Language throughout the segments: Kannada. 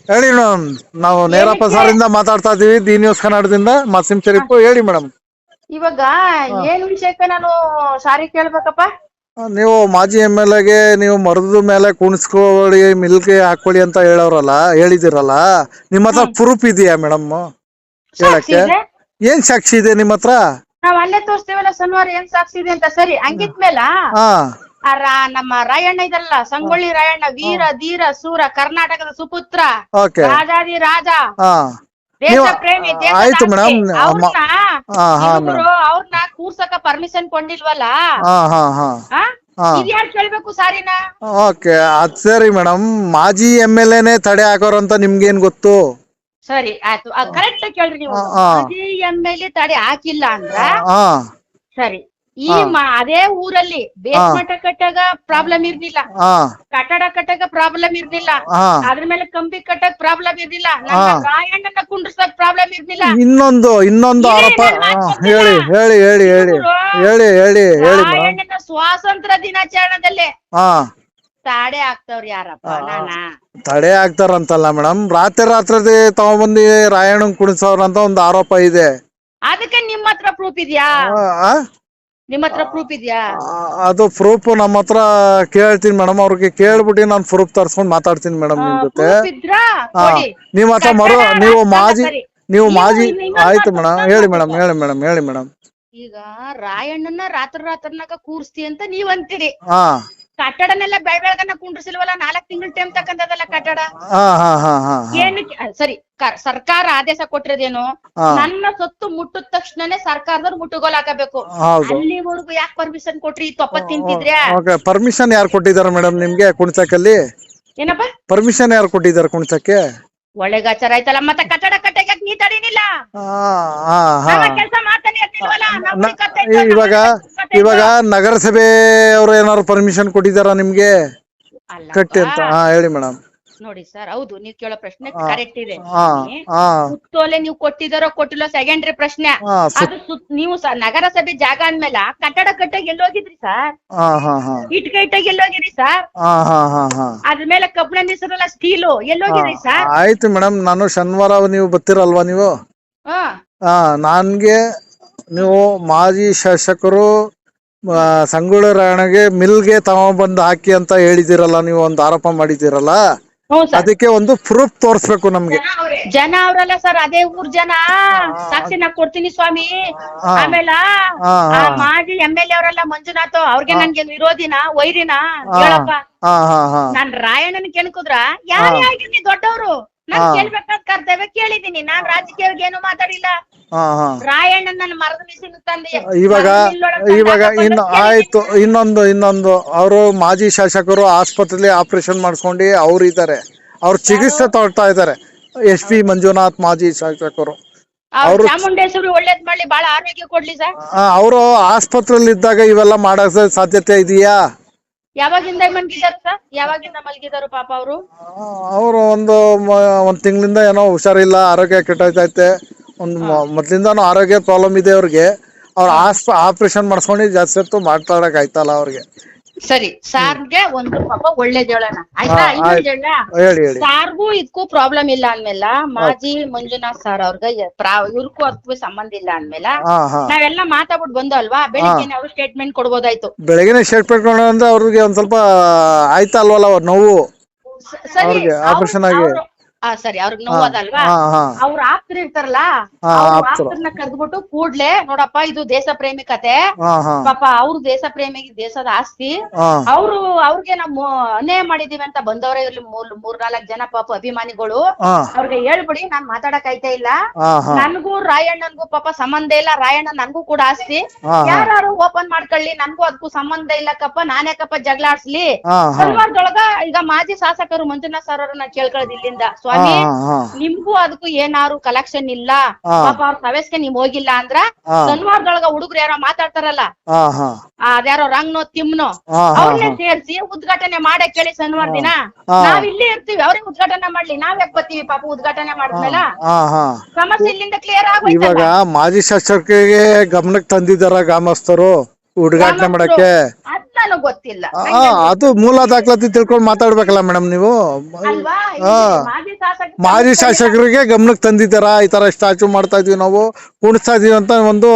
ಹೇಳಿ ಮೇಡಮ್, ನಾವು ನೇರ ಪ್ರಸಾರದಿಂದ ಮಾತಾಡ್ತಾ ಇದೀವಿ, ಡಿ ನ್ಯೂಸ್ ಕನ್ನಡದಿಂದ, ಮಾಸಿಂ ಶರೀಫ್. ಹೇಳಿ ಮೇಡಮ್. ಇವಾಗ ಏನ್ ವಿಷಯಕ್ಕೆ ನಾನು ಸಾರಿ ಕೇಳ್ಬೇಕಪ್ಪ? ನೀವು ಮಾಜಿ MLA ನೀವು ಮರದ ಮೇಲೆ ಕುಣಿಸ್ಕೊಳ್ಳಿ, ಮಿಲ್ಗೆ ಹಾಕೊಳ್ಳಿ ಅಂತ ಹೇಳಿದಿರಲ್ಲ, ನಿಮ್ಮ ಹತ್ರ ಪ್ರೂಫ್ ಇದೆಯಾ ಮೇಡಮ್ ಹೇಳಕ್ಕೆ? ಏನ್ ಸಾಕ್ಷಿ ಇದೆ ನಿಮ್ಮ ಹತ್ರ? ನಾವ್ ಅಲ್ಲೇ ತೋರಿಸ್ತೇವಲ್ಲ ಶನಿವಾರ ಏನ್ ಸಾಕ್ಷಿ ಇದೆ ಅಂತ. ಸರಿ, ಹಂಗಿದ್ಮೇಲ ನಮ್ಮ ರಾಯಣ್ಣ ಇದಲ್ಲ, ಸಂಗೊಳ್ಳಿ ರಾಯಣ್ಣ, ವೀರ ಧೀರ ಸೂರ, ಕರ್ನಾಟಕದ ಸುಪುತ್ರ, ರಾಜಾದಿ ರಾಜ, ದೇಶ ಪ್ರೇಮಿ, ಆಯ್ತು ಮೇಡಮ್. ಅವ್ರನ್ನ ಕೂರ್ಸಕ ಪರ್ಮಿಷನ್ ಕೊಂಡಿಲ್ವಲ್ಲ, ಇದ್ಯಾರು ಕೇಳ್ಬೇಕು ಸಾರಿನ? ಓಕೆ, ಅದ್ ಸರಿ ಮೇಡಮ್. ಮಾಜಿ MLAನೇ ತಡೆ ಹಾಕೋರಂತ ನಿಮ್ಗೇನ್ ಗೊತ್ತು? ಸರಿ ಆಯ್ತು, ಕರೆಕ್ಟ್ ಕೇಳ್ರಿ ನೀವು. ಮಾಜಿ MLA ತಡೆ ಹಾಕಿಲ್ಲ ಅಂದ್ರ ಸರಿ, ಈ ಅದೇ ಊರಲ್ಲಿ ಬೇಸ್ಮಠ ಕಟ್ಟಾಗ ಪ್ರಾಬ್ಲಮ್ ಇರ್ಲಿಲ್ಲ, ಕಟ್ಟಡ ಕಟ್ಟಕ ಪ್ರಾಬ್ಲಮ್ ಇರ್ಲಿಲ್ಲ, ಅದ್ರ ಮೇಲೆ ಕಂಬಿ ಕಟ್ಟಕ್ ಪ್ರಾಬ್ಲಮ್ ಇರ್ಲಿಲ್ಲ, ರಾಯಣ್ಣನ ಕುಂಡ್ರಸಕ್ ಪ್ರಾಬ್ಲಮ್ ಇರ್ಲಿಲ್ಲ. ಇನ್ನೊಂದು ಆರೋಪ ಹೇಳಿ ಹೇಳಿ ಹೇಳಿ ಹೇಳಿ ಹೇಳಿ ಹೇಳಿ ಹೇಳಿ. ರಾಯಣ್ಣನ ಸ್ವಾತಂತ್ರ್ಯ ದಿನಾಚರಣೆದಲ್ಲೇ ತಡೆ ಆಗ್ತಾವ್ರಿ ಯಾರಪ್ಪ? ತಡೆ ಆಗ್ತಾರಂತಲ್ಲ ಮೇಡಮ್, ರಾತ್ರಿ ತಗೊಂಬಂದಿ ರಾಯಣ್ಣನ್ ಕುಣಿಸೋರಂತ ಒಂದು ಆರೋಪ ಇದೆ. ಅದಕ್ಕೆ ನಿಮ್ಮ ಹತ್ರ ಪ್ರೂಫ್ ಇದೆಯಾ? ನಿಮ್ಮ ಹತ್ರ ಪ್ರೂಫ್ ಇದೆಯಾ? ಅದು ಪ್ರೂಫ್ ನಮ್ಮ ಹತ್ರ ಕೇಳ್ತೀನಿ ಮೇಡಮ್, ಅವ್ರಿಗೆ ಕೇಳ್ಬಿಟ್ಟು ನಾನು ಪ್ರೂಫ್ ತರ್ಸ್ಕೊಂಡ್ ಮಾತಾಡ್ತೀನಿ ಮೇಡಮ್ ನಿಮ್ ಜೊತೆ. ನಿಮ್ ಹತ್ರ ನೀವು ಮಾಜಿ ಆಯ್ತು ಮೇಡಮ್. ಹೇಳಿ ಮೇಡಮ್, ಹೇಳಿ ಮೇಡಮ್, ಹೇಳಿ ಮೇಡಮ್. ಈಗ ರಾಯಣ್ಣನ ರಾತ್ರಿನಾಗ ಕೂರ್ಸ್ತಿ ಅಂತ ನೀವ್ ಅಂತೀರಿ, ಕಟ್ಟಡನೆಲ್ಲ ಬೆಳಗನ ಕುಂಡ್ರಿಸಿಲ್ವಲ್ಲ, 4 ತಿಂಗಳ ಟೈಮ್ ತಕ್ಕಂತದಲ್ಲ ಕಟ್ಟಡ. ಏನಕ್ಕೆ? ಸರಿ, ಸರ್ಕಾರ ಆದೇಶ ಕೊಟ್ಟಿರೋದೇನು? ನನ್ನ ಸೊತ್ತು ಮುಟ್ಟಿದ ತಕ್ಷಣನೇ ಸರ್ಕಾರದವ್ರು ಮುಟ್ಟುಗೋಲ್ ಹಾಕಬೇಕು. ಅಲ್ಲಿವರೆಗೂ ಯಾಕೆ ಪರ್ಮಿಷನ್ ಕೊಟ್ರಿ? ತೊಪ್ಪ ತಿಂತಿದ್ರ್ಯಾ? ಪರ್ಮಿಷನ್ ಯಾರು ಕೊಟ್ಟಿದಾರ ಮೇಡಮ್ ನಿಮ್ಗೆ ಕುಣಿಸಕ್ಕಲ್ಲಿ? ಏನಪ್ಪ ಪರ್ಮಿಷನ್ ಯಾರು ಕೊಟ್ಟಿದಾರ ಕುಣಿಸಕ್ಕೆ? ಒಳ್ಳೆಗಾಚಾರ ಆಯ್ತಲ್ಲ, ಮತ್ತೆ ಕಟ್ಟಡ ಕಟ್ಟಕ್ಕೆ ನೀ ತಡೀನಿಲ್ಲ, ಕೆಲಸ ಮಾಡ್ತಾನೆ ಇರ್ತಿಲ್ವಲ್ಲ. ಇವಾಗ ನಗರಸಭೆ ಅವ್ರು ಏನಾದ್ರು ಪರ್ಮಿಷನ್ ಕೊಟ್ಟಿದಾರ ನಿಮ್ಗೆ ಕಟ್ಟಿ ಅಂತ? ಹೇಳಿ ಮೇಡಮ್. ನೋಡಿ ಸರ್, ಹೌದು, ನೀವ್ ಕೇಳೋ ಪ್ರಶ್ನೆ ಕರೆಕ್ಟ್ ಇದೆ. ಸುತ್ತೋಲೆ ನೀವು ಕೊಟ್ಟಿದಾರೋ ಕೊಟ್ಟಿಲ್ಲ ಸೆಕೆಂಡ್ರಿ ಪ್ರಶ್ನೆ. ಅದು ನೀವು ನಗರಸಭೆ ಜಾಗ ಅಂದ್ಮೇಲೆ ಕಟ್ಟಡ ಕಟ್ಟಾಗ ಎಲ್ಲೋಗಿದ್ರಿ ಸರ್? ಇಟ್ಟಾಗ ಎಲ್ಲೋಗಿದ್ರಿ ಸರ್? ಅದ್ಮೇಲೆ ಕಬ್ಬಿಣ ನಿಸರಲ್ಲ ಸ್ಟೀಲು ಎಲ್ಲೋಗಿದ್ರಿ ಸರ್? ಆಯ್ತು ಮೇಡಮ್, ನಾನು ಶನಿವಾರ ನೀವು ಬರ್ತೀರಲ್ವಾ ನೀವು? ನನ್ಗೆ ನೀವು ಮಾಜಿ ಶಾಸಕರು ಸಂಗೊಳ್ಳಿ ರಾಯಣ್ಣಗೆ ಮಿಲ್ಗೆ ತಗೊಂಡ್ಬಂದು ಹಾಕಿ ಅಂತ ಹೇಳಿದಿರಲ್ಲ, ನೀವು ಒಂದು ಆರೋಪ ಮಾಡಿದಿರಲ್ಲ, ಅದಕ್ಕೆ ಒಂದು ಪ್ರೂಫ್ ತೋರಿಸ್ಬೇಕು ನಮ್ಗೆ. ಜನ ಅವ್ರಲ್ಲ ಸರ್, ಅದೇ ಊರ್ ಜನ. ಸಾಕ್ಷಿ ನಾ ಕೊಡ್ತೀನಿ ಸ್ವಾಮಿ. ಆಮೇಲೆ ಮಾಜಿ MLA ಅವರೆಲ್ಲ ಮಂಜುನಾಥ್, ಅವ್ರಿಗೆ ನನ್ಗೆ ವಿರೋಧಿನ ವೈರಿನ ಹೇಳಪ್ಪ? ನಾನ್ ರಾಯಣ್ಣನ ಕೆಣಕುದ್ರ ಯಾರೇ ಆಗಿರ್ಲಿ ದೊಡ್ಡವರು, ನಾನ್ ಕೇಳ್ಬೇಕಾದ ಕರ್ತವ್ಯ ಕೇಳಿದೀನಿ. ನಾನ್ ರಾಜಕೀಯವಾಗಿ ಏನು ಮಾತಾಡಿಲ್ಲ. ರಾಯಣ್ಣ ನನ್ನ ಮರದ ಮಿಷಿನ್ ತಂದೆ ಇವಾಗ ಆಯ್ತು. ಇನ್ನೊಂದು ಅವರು ಮಾಜಿ ಶಾಸಕರು ಆಸ್ಪತ್ರೆಯಲ್ಲಿ ಆಪರೇಷನ್ ಮಾಡ್ಕೊಂಡು ಅವ್ರು ಇದ್ದಾರೆ, ಅವ್ರು ಚಿಕಿತ್ಸೆ ತಗೊಳ್ತಾ ಇದ್ದಾರೆ. SP ಮಂಜುನಾಥ್ ಮಾಜಿ ಶಾಸಕರು, ಅವರು ಚಾಮುಂಡೇಶ್ವರಿ ಒಳ್ಳೇದ್ ಮಾಡ್ಲಿ, ಬಹಳ ಆರೋಗ್ಯ ಕೊಡ್ಲಿ ಸರ್. ಅವರು ಆಸ್ಪತ್ರೆಯಲ್ಲಿ ಇದ್ದಾಗ ಇವೆಲ್ಲ ಮಾಡೋ ಸಾಧ್ಯತೆ ಇದೆಯಾ? ಯಾವಾಗಿಂದ ಮಲಗಿದಾರು ಸರ್? ಯಾವಾಗಿಂದ ಮಲಗಿದಾರು ಪಾಪ ಅವರು? ಅವರು ಒಂದ್ ತಿಂಗಳಿಂದ ಏನೋ ಹುಷಾರಿಲ್ಲ, ಆರೋಗ್ಯ ಕೆಟ್ಟೋಯ್ತೈತೆ. ಮೊದ್ಲಿಂದಾನು ಆರೋಗ್ಯ ಪ್ರಾಬ್ಲಮ್ ಇದೆ ಅವ್ರಿಗೆ. ಅವ್ರ ಆಪರೇಷನ್ ಮಾಡಿಸ್ಕೊಂಡು ಜಾಸ್ತಿ ಹೊತ್ತು ಮಾತಾಡಕ್ ಆಯ್ತಲ್ಲ ಅವ್ರಿಗೆ. ಸರಿ, ಸಾರ್ಗೆ ಒಂದು ಪಾಪ ಒಳ್ಳೇದ್ ಹೇಳೋಣ ಆಯ್ತಾ? ಸಾರ್ಗೂ ಇದಕ್ಕೂ ಪ್ರಾಬ್ಲಮ್ ಇಲ್ಲ ಅಂದ್ಮೇಲೆ, ಮಾಜಿ ಮಂಜುನಾಥ್ ಸರ್ ಅವ್ರಿಗೆ ಇವ್ರಿಗೂ ಅದಕ್ಕೂ ಸಂಬಂಧ ಇಲ್ಲ ಅಂದ್ಮೇಲೆ ನಾವೆಲ್ಲ ಮಾತಾಡ್ಬಿಟ್ಟು ಬಂದು ಅಲ್ವಾ, ಬೆಳಿಗ್ಗೆ ಅವ್ರು ಸ್ಟೇಟ್ಮೆಂಟ್ ಕೊಡ್ಬೋದಾಯ್ತು. ಬೆಳಗ್ಗೆ ಸ್ಟೇಟ್ಮೆಂಟ್ ಕೊಡೋದ್ರೆ ಅವ್ರಿಗೆ ಒಂದ್ ಸ್ವಲ್ಪ ಆಯ್ತಲ್ವಲ್ಲ ನೋವು ಆಪರೇಷನ್ ಆಗಿ? ಸರಿ, ಅವ್ರಿಗೆ ನೋವದಲ್ವಾ? ಅವ್ರ ಆಪ್ತರು ಇರ್ತಾರಲ್ಲ, ಆಪ್ತರನ್ನ ಕರೆದ್ಬಿಟ್ಟು ಕೂಡ್ಲೆ, ನೋಡಪ್ಪ ಇದು ದೇಶ ಪ್ರೇಮಿ ಕತೆ ಪಾಪ, ಅವ್ರು ದೇಶ ಪ್ರೇಮಿ, ದೇಶದ ಆಸ್ತಿ, ಅವ್ರಿಗೆ ನಾವು ಅನ್ಯಾಯ ಮಾಡಿದೀವಿ ಅಂತ ಬಂದವರೇ ಇರ್ಲಿ 3-4 ಜನ ಪಾಪ ಅಭಿಮಾನಿಗಳು, ಅವ್ರಿಗೆ ಹೇಳ್ಬಿಡಿ ನಾನ್ ಮಾತಾಡಕ್ ಆಯ್ತಾ ಇಲ್ಲ, ನನ್ಗೂ ರಾಯಣ್ಣನ್ಗೂ ಪಾಪ ಸಂಬಂಧ ಇಲ್ಲ, ರಾಯಣ್ಣ ನನ್ಗೂ ಕೂಡ ಆಸ್ತಿ, ಯಾರು ಓಪನ್ ಮಾಡ್ಕೊಳ್ಳಿ, ನನ್ಗೂ ಅದಕ್ಕೂ ಸಂಬಂಧ ಇಲ್ಲಕ್ಕಪ್ಪ, ನಾನ್ಯಾಕಪ್ಪ ಜಗಳ ಆಡ್ಸ್ಲಿ. ಶನಿವಾರದೊಳಗ ಈಗ ಮಾಜಿ ಶಾಸಕರು ಮಂಜುನಾಥ್ ಸರ್ ಅವ್ರನ್ನ ಕೇಳ್ಕೊಳ್ಳೋದು ಇಲ್ಲಿಂದ, ಸ್ವಾಮಿ ನಿಮ್ಗೂ ಅದಕ್ಕೂ ಏನಾರು ಕಲೆಕ್ಷನ್ ಇಲ್ಲ, ಪಾಪ ಅವ್ರ ಸವೆಸ್ಗೆ ನೀವ್ ಹೋಗಿಲ್ಲ ಅಂದ್ರ ಶನಿವಾರದೊಳಗ ಹುಡುಗರು ಯಾರೋ ಮಾತಾಡ್ತಾರಲ್ಲ, ಅದ್ಯಾರೋ ರಂಗ್ನೋ ತಿಮ್ನೋ ಅವ್ರನ್ನೇ ಸೇರ್ಸಿ ಉದ್ಘಾಟನೆ ಮಾಡಕ್ ಕೇಳಿ ಶನಿವಾರ ದಿನ. ನಾವ್ ಇಲ್ಲೇ ಇರ್ತೀವಿ, ಅವ್ರಿಗೆ ಉದ್ಘಾಟನೆ ಮಾಡ್ಲಿ, ನಾವ್ ಯಾಕೆ ಬರ್ತೀವಿ ಪಾಪ ಉದ್ಘಾಟನೆ ಮಾಡಿದ್ಮೇಲೆ? ಸಮಸ್ಯೆ ಇಲ್ಲಿಂದ ಕ್ಲಿಯರ್ ಆಗೋಯ್ತು. ಇವಾಗ ಮಾಜಿ ಶಾಸಕರಿಗೆ ಗಮನಕ್ಕೆ ತಂದಿದ್ದಾರ ಗ್ರಾಮಸ್ಥರು ಉದ್ಘಾಟನೆ ಮಾಡಕ್ಕೆ? ನನಗ್ ಗೊತ್ತಿಲ್ಲ, ಅದು ಮೂಲ ದಾಖಲಾತಿ ತಿಳ್ಕೊಂಡು ಮಾತಾಡ್ಬೇಕಲ್ಲ ಮೇಡಮ್ ನೀವು. ಅಲ್ವಾ? ಮಾಜಿ ಮಾಜಿ ಶಾಸಕರಿಗೆ ಗಮನಕ್ಕೆ ತಂದಿದ್ದಾರಾ ಈ ತರ ಸ್ಟ್ಯಾಚು ಮಾಡ್ತಾ ಇದೀವಿ ನಾವು ಕುಣಿಸ್ತಾ ಇದೀವಿ ಅಂತ ಒಂದು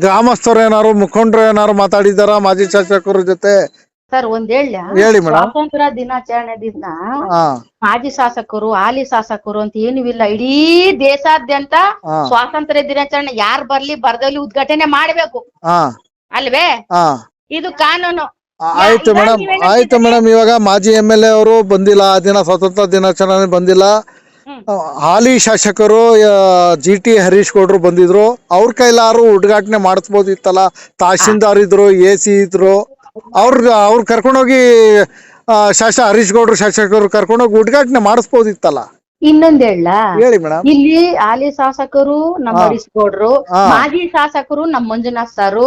ಗ್ರಾಮಸ್ಥರು ಏನಾರು ಮುಖಂಡರು ಏನಾರು ಮಾತಾಡಿದಾರ ಮಾಜಿ ಶಾಸಕರ ಜೊತೆ? ಸರ್ ಒಂದ್ ಹೇಳಿ ಮೇಡಮ್. ಸ್ವಾತಂತ್ರ್ಯ ದಿನಾಚರಣೆ ದಿನ ಮಾಜಿ ಶಾಸಕರು ಹಾಲಿ ಶಾಸಕರು ಅಂತ ಏನೂ ಇಲ್ಲ, ಇಡೀ ದೇಶಾದ್ಯಂತ ಸ್ವಾತಂತ್ರ್ಯ ದಿನಾಚರಣೆ ಯಾರ್ ಬರ್ಲಿ ಬರ್ದಲ್ಲಿ ಉದ್ಘಾಟನೆ ಮಾಡ್ಬೇಕು ಅಲ್ವೇ? ಇದು ಕಾನೂನು. ಆಯ್ತು ಮೇಡಮ್, ಆಯ್ತು ಮೇಡಮ್. ಇವಾಗ ಮಾಜಿ MLA ಅವರು ಬಂದಿಲ್ಲ, ಆ ದಿನ ಸ್ವಾತಂತ್ರ್ಯ ದಿನಾಚರಣೆ ಬಂದಿಲ್ಲ. ಹಾಲಿ ಶಾಸಕರು GT ಹರೀಶ್ ಗೌಡ್ರು ಬಂದಿದ್ರು, ಅವ್ರ ಕೈಲಾರು ಉದ್ಘಾಟನೆ ಮಾಡಿಸ್ಬೋದಿತ್ತಲ್ಲ. ತಹಶೀಲ್ದಾರ್ ಇದ್ರು, AC ಇದ್ರು, ಅವ್ರು ಕರ್ಕೊಂಡೋಗಿ ಹರೀಶ್ ಗೌಡ್ರು ಶಾಸಕರು ಕರ್ಕೊಂಡೋಗಿ ಉದ್ಘಾಟನೆ ಮಾಡಿಸ್ಬೋದಿತ್ತಲ್ಲ. ಇನ್ನೊಂದ್ ಹೇಳ, ಹೇಳಿ ಮೇಡಮ್. ಇಲ್ಲಿ ಹಾಲಿ ಶಾಸಕರು ನಮ್ಮ ಹರೀಶ್ ಗೌಡ್ರು, ಮಾಜಿ ಶಾಸಕರು ನಮ್ಮ ಮಂಜುನಾಥ್ ಸಾರು,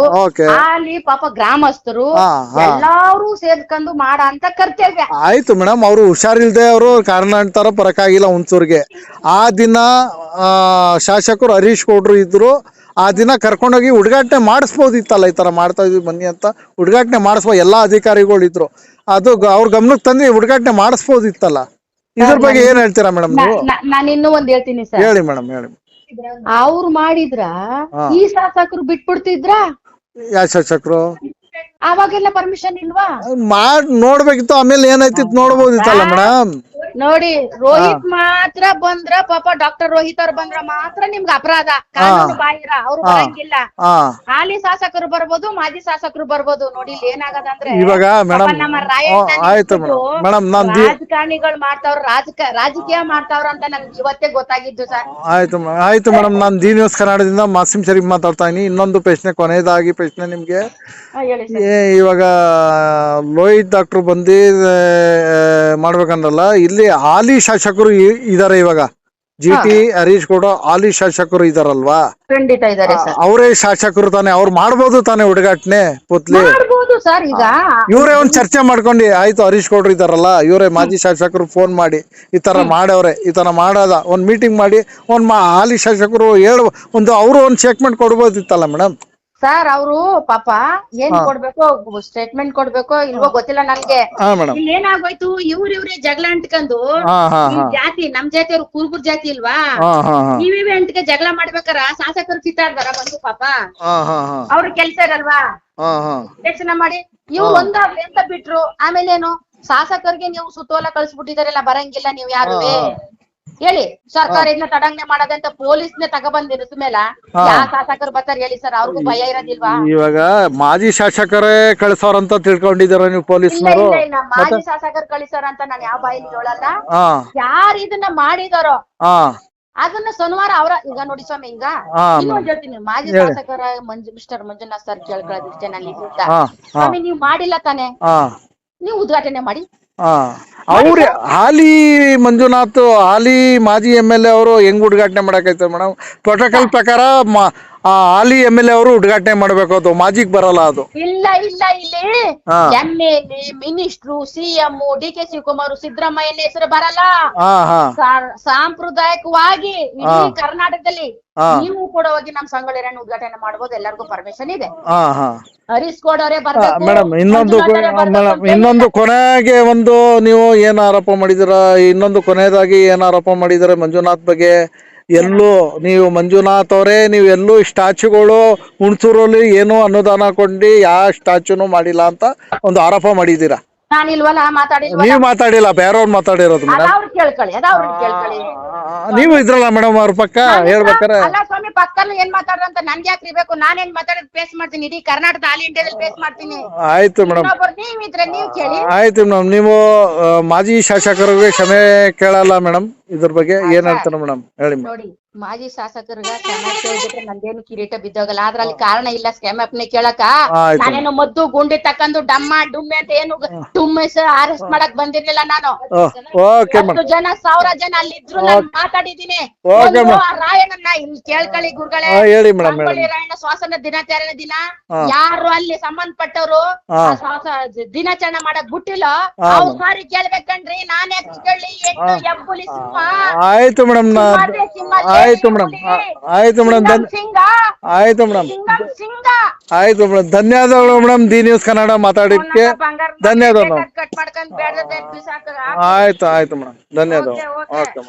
ಹಾಲಿ ಪಾಪ ಗ್ರಾಮಸ್ಥರು ಎಲ್ಲಾರು ಸೇರ್ಕೊಂಡು ಮಾಡ ಅಂತ ಕರ್ತವ್ಯ. ಆಯ್ತು ಮೇಡಮ್, ಅವ್ರು ಹುಷಾರಿಲ್ದೆ ಅವರು ಕಾರಣಾಂತರ ಬರಕಾಗಿಲ್ಲ ಹುಣಸೂರ್ಗೆ. ಆ ದಿನ ಶಾಸಕರು ಹರೀಶ್ ಗೌಡ್ರು ಇದ್ರು, ಆ ದಿನ ಕರ್ಕೊಂಡೋಗಿ ಉದ್ಘಾಟನೆ ಮಾಡಿಸ್ಬೋದಿತ್ತಲ್ಲ. ಈ ತರ ಮಾಡ್ತಾ ಇದ್ವಿ ಬನ್ನಿ ಅಂತ ಉದ್ಘಾಟನೆ ಮಾಡಿಸ್ಬೋದು, ಎಲ್ಲಾ ಅಧಿಕಾರಿಗಳು ಇದ್ರು. ಅದು ಅವ್ರ ಗಮನಕ್ಕೆ ತಂದು ಉದ್ಘಾಟನೆ ಮಾಡಿಸ್ಬೋದಿತ್ತಲ್ಲ. ಇದ್ರ ಬಗ್ಗೆ ಏನ್ ಹೇಳ್ತೀರಾ ಮೇಡಮ್ ನೀವು? ನಾನು ಇನ್ನೂ ಒಂದ್ ಹೇಳ್ತೀನಿ ಸರ್. ಹೇಳಿ ಮೇಡಮ್, ಹೇಳಿ. ಅವ್ರು ಮಾಡಿದ್ರ ಈ ಶಾಸಕರು ಬಿಟ್ಬಿಡ್ತಿದ್ರ? ಯಾವ ಶಾಸಕರು? ಅವಾಗೆಲ್ಲ ಪರ್ಮಿಷನ್ ಇಲ್ವಾ? ನೋಡ್ಬೇಕಿತ್ತು, ಆಮೇಲೆ ಏನಾಯ್ತಿತ್ತು ನೋಡ್ಬೋದಿತ್ತಲ್ಲ ಮೇಡಮ್. ನೋಡಿ, ರೋಹಿತ್ ಮಾತ್ರ ಬಂದ್ರ, ಪಾಪ ಡಾಕ್ಟರ್ ರೋಹಿತ್ ಅವ್ರು ಬಂದ್ರ ಮಾತ್ರ ನಿಮ್ಗೆ ಅಪರಾಧ, ಕಾನೂನು ಬಾಹಿರ. ಅವ್ರು ಬರಂಗಿಲ್ಲ. ಹಾಲಿ ಶಾಸಕರು ಬರ್ಬೋದು, ಮಾಜಿ ಶಾಸಕರು ಬರ್ಬೋದು. ನೋಡಿ ಇಲ್ಲಿ ಏನಾಗದಂದ್ರೆ, ಇವಾಗ ಮೇಡಮ್ ನಮ್ಮ ಆಯ್ತು ಮೇಡಮ್, ರಾಜಕಾರಣಿಗಳು ಮಾಡ್ತಾವ್ರ, ರಾಜಕೀಯ ಮಾಡ್ತಾವ್ರ ಅಂತ ನನ್ಗೆ ಇವತ್ತೇ ಗೊತ್ತಾಗಿದ್ದು ಸರ್. ಆಯ್ತು ಮೇಡಮ್, ನಾನು ಡಿ ನ್ಯೂಸ್ ಕನ್ನಡದಿಂದ ಮಾಸಿಂ ಶರೀಫ್ ಮಾತಾಡ್ತಾ ಇದೀನಿ. ಇನ್ನೊಂದು ಪ್ರಶ್ನೆ, ಕೊನೆಯದಾಗಿ ಪ್ರಶ್ನೆ ನಿಮ್ಗೆ. ಇವಾಗ ಲೋಹಿತ್ ಡಾಕ್ಟರ್ ಬಂದು ಮಾಡ್ಬೇಕಂದ್ರಲ್ಲ, ಇಲ್ಲಿ ಹಾಲಿ ಶಾಸಕರು ಇದಾರೆ. ಇವಾಗ GT ಹರೀಶ್ ಗೌಡ ಹಾಲಿ ಶಾಸಕರು ಇದಾರಲ್ವಾ? ಖಂಡಿತ ಇದಾರೆ. ಅವರೇ ಶಾಸಕರು ತಾನೆ, ಅವ್ರು ಮಾಡ್ಬೋದು ತಾನೆ ಉದ್ಘಾಟನೆ ಪುತ್ಲಿ? ಸರ್ ಈಗ ಇವರೇ ಒಂದ್ ಚರ್ಚೆ ಮಾಡ್ಕೊಂಡು, ಆಯ್ತು ಹರೀಶ್ ಗೌಡ್ರು ಇದಾರಲ್ಲ, ಇವರೇ ಮಾಜಿ ಶಾಸಕರು ಫೋನ್ ಮಾಡಿ ಈ ತರ ಮಾಡವ್ರೆ, ಈ ತರ ಮಾಡೋದ ಒಂದ್ ಮೀಟಿಂಗ್ ಮಾಡಿ ಹಾಲಿ ಶಾಸಕರು ಅವರು ಒಂದ್ ಸ್ಟೇಟ್ಮೆಂಟ್ ಕೊಡ್ಬೋದಿತ್ತಲ್ಲ ಮೇಡಮ್. ಸರ್ ಅವರು ಪಾಪ ಏನ್ ಕೊಡ್ಬೇಕು, ಸ್ಟೇಟ್ಮೆಂಟ್ ಕೊಡ್ಬೇಕೋ ಇಲ್ವೋ ಗೊತ್ತಿಲ್ಲ ನನ್ಗೆ. ಇಲ್ಲಿ ಏನಾಗೋಯ್ತು, ಇವ್ರೇ ಜಗಳ ಅಂಟ್ಕೊಂಡು ಜಾತಿ, ನಮ್ ಜಾತಿಯವ್ರು ಕುರುಬರ್ ಜಾತಿ ಇಲ್ವಾ, ನೀವೇ ಅಂಟ್ಗೆ ಜಗಳ ಮಾಡ್ಬೇಕಾರ ಶಾಸಕರು ಕಿತ್ತಾಡ್ದಾರ ಬಂದು ಪಾಪ. ಅವ್ರ ಕೆಲ್ಸ ಇರಲ್ವಾ ಯೋಚನೆ ಮಾಡಿ, ಇವ್ರು ಒಂದಾಗ್ಲಿ ಅಂತ ಬಿಟ್ರು. ಆಮೇಲೆ ಏನು, ಶಾಸಕರಿಗೆ ನೀವು ಸುತ್ತೋಲ ಕಳ್ಸಿಬಿಟ್ಟಿದಾರೆಲ್ಲ, ಬರಂಗಿಲ್ಲ ನೀವು ಯಾರುವೆ ಹೇಳಿ. ಸರ್ಕಾರ ಇದನ್ನ ತಡಂಗನೆ ಮಾಡದಂತ ಪೊಲೀಸ್ನೇ ತಗೊಬಂದಿರಿದ ಮೇಲೆ ಯಾವ ಶಾಸಕರು ಬರ್ತಾರೆ ಹೇಳಿ ಸರ್? ಅವ್ರಿಗೂ ಭಯ ಇರೋದಿಲ್ವಾ? ಇವಾಗ ಮಾಜಿ ಶಾಸಕರೇ ಕಳ್ಸೋರಂತ ತಿಳ್ಕೊಂಡಿದಾರ ನೀವು ಪೊಲೀಸ್ನವರು? ಮಾಜಿ ಶಾಸಕರು ಕಳಿಸಾರ ಅಂತ ನಾನು ಯಾವ ಬಾಯಲ್ಲಿ ಹೇಳಲ್ಲ. ಯಾರು ಇದನ್ನ ಮಾಡಿದಾರೋ ಅದನ್ನ ಶನಿವಾರ ಅವ್ರ, ಈಗ ನೋಡಿ ಸ್ವಾಮಿ, ಈಗ ಇನ್ನೊಂದ್ ಹೇಳ್ತೀನಿ, ಮಾಜಿ ಶಾಸಕರ ಮಿಸ್ಟರ್ ಮಂಜುನಾಥ್ ಸರ್ ಕೇಳ್ಕೊಳ್ಳೋದಿಷ್ಟೇ ನಾನು. ಸ್ವಾಮಿ ನೀವು ಮಾಡಿಲ್ಲ ತಾನೆ, ನೀವು ಉದ್ಘಾಟನೆ ಮಾಡಿ. ಅವ್ರ ಹಾಲಿ ಮಂಜುನಾಥ್, ಹಾಲಿ ಮಾಜಿ MLA ಅವರು ಹೆಂಗ್ ಉದ್ಘಾಟನೆ ಮಾಡಕೈತೆ ಮೇಡಮ್? ಪ್ರೋಟೋಕಾಲ್ ಪ್ರಕಾರ ಹಾಲಿ MLA ಅವರು ಉದ್ಘಾಟನೆ ಮಾಡ್ಬೇಕು, ಅದು ಮಾಜಿಗ್ ಬರಲ್ಲ ಅದು. ಇಲ್ಲ ಇಲ್ಲಿ MLA, ಮಿನಿಸ್ಟ್ರು, CM, DK ಶಿವಕುಮಾರ್, ಸಿದ್ದರಾಮಯ್ಯನ ಹೆಸರು ಬರಲ್ಲ. ಸಾಂಪ್ರದಾಯಿಕವಾಗಿ ಇಡೀ ಕರ್ನಾಟಕದಲ್ಲಿ ನೀವು ಕೂಡ ಹೋಗಿ ನಮ್ ಸಂಗೊಳ್ಳಿರಣ್ಣ ಉದ್ಘಾಟನೆ ಮಾಡಬಹುದು, ಎಲ್ಲರಿಗೂ ಪರ್ಮಿಷನ್ ಇದೆ. ಹರೀಶ್ ಗೌಡ ಅವರೇ ಬರ್ಬೇಕು ಮೇಡಮ್. ಇನ್ನೊಂದು ಕೊನೆಗೆ ಒಂದು ನೀವು ಏನ್ ಆರೋಪ ಮಾಡಿದಿರ, ಇನ್ನೊಂದು ಕೊನೆಯದಾಗಿ ಏನ್ ಆರೋಪ ಮಾಡಿದಾರೆ ಮಂಜುನಾಥ್ ಬಗ್ಗೆ? ಎಲ್ಲೂ ನೀವು ಮಂಜುನಾಥ್ ಅವರೇ, ನೀವು ಎಲ್ಲೂ ಸ್ಟ್ಯಾಚುಗಳು ಹುಣಸೂರಲ್ಲಿ ಏನು ಅನುದಾನ ಕೊಂಡು ಯಾವ ಸ್ಟ್ಯಾಚುನು ಮಾಡಿಲ್ಲ ಅಂತ ಒಂದು ಆರೋಪ ಮಾಡಿದೀರಾ. ನಾನಿಲ್ವಲ್ಲ, ಮಾತಾಡಿಲ್ವಲ್ಲ. ನೀವು ಮಾತಾಡಿಲ್ಲ, ಬೇರೆಯವ್ರು ಮಾತಾಡಿರೋದು ಮೇಡಮ್. ನೀವು ಇದ್ರಲ್ಲ ಮೇಡಮ್ ಅವ್ರ ಪಕ್ಕ ಹೇಳ್ಬೇಕಾರೆ. ಅಲ್ಲ ಸ್ವಾಮಿ, ಪಕ್ಕಲ್ಲಿ ಏನ್ ಮಾತಾಡ್ರ ಅಂತ ನನ್ಗೆ ಯಾಕೆ ಇರ್ಬೇಕು? ನಾನೇನ್ ಮಾತಾಡೋದು ಫೇಸ್ ಮಾಡ್ತೀನಿ, ಇಡೀ ಕರ್ನಾಟಕದ ಆಲ್ ಇಂಡಿಯಾದಲ್ಲಿ ಫೇಸ್ ಮಾಡ್ತೀನಿ. ಆಯ್ತು ಮೇಡಮ್, ನೀವಿದ್ರೆ ನೀವ್ ಕೇಳಿ. ಆಯ್ತು ಮೇಡಮ್. ನೀವು ಮಾಜಿ ಶಾಸಕರಿಗೆ ಕ್ಷಮೆ ಕೇಳಲ್ಲ ಮೇಡಮ್, ಇದ್ರ ಬಗ್ಗೆ ಏನ್ ಹೇಳ್ತಾರ ಮೇಡಮ್ ಹೇಳಿ. ನೋಡಿ, ಮಾಜಿ ಶಾಸಕರಿಗೆ ಕ್ಷಮೆ ಕೇಳಿದ್ರೆ ನಂದೇನು ಕಿರೀಟ ಬಿದ್ದೋಗಲ್ಲ, ಆದ್ರೆ ಅಲ್ಲಿ ಕಾರಣ ಇಲ್ಲ ಕ್ಷಮೆಪ್ನೆ ಕೇಳಕ. ನಾನೇನು ಮದ್ದು ಗುಂಡಿ ತಕೊಂಡು ಡಮ್ಮ ಡುಮ್ಮೆ ಅಂತ ಏನು ಡುಮ್ಮೆಸ್ ಅರೆಸ್ಟ್ ಮಾಡಕ್ ಬಂದಿರ್ಲಿಲ್ಲ ನಾನು. 10 ಜನ 1000 ಜನ ಅಲ್ಲಿ ಇದ್ರು, ನಾನು ಮಾತಾಡಿದೀನಿ. ರಾಯಣ್ಣನ ಇಲ್ಲಿ ಕೇಳ್ಕೊಳ್ಳಿ ಗುರುಗಳೇ, ರಾಯಣ್ಣ ಸ್ವಾತಂತ್ರ್ಯ ದಿನಾಚರಣೆ ದಿನ ಯಾರು ಅಲ್ಲಿ ಸಂಬಂಧಪಟ್ಟವ್ರು ದಿನಾಚರಣೆ ಮಾಡಕ್ ಬಿಟ್ಟಿಲ್ಲ, ಅವ್ರು ಸಾರಿ ಕೇಳ್ಬೇಕಂಡ್ರಿ. ನಾನೇ ಕೇಳಿ ಎಬ್ಬುಲಿ ಸಿಂಹ. ಆಯ್ತು ಮೇಡಮ್, ಆಯ್ತು ಮೇಡಮ್, ಆಯ್ತು ಮೇಡಮ್, ಆಯ್ತು ಮೇಡಮ್, ಆಯ್ತು ಮೇಡಮ್. ಧನ್ಯವಾದಗಳು ಮೇಡಮ್, ಡಿ ನ್ಯೂಸ್ ಕನ್ನಡ ಮಾತಾಡಕ್ಕೆ ಧನ್ಯವಾದಗಳು. ಆಯ್ತು ಮೇಡಮ್, ಧನ್ಯವಾದಗಳು. ಓಕೆ.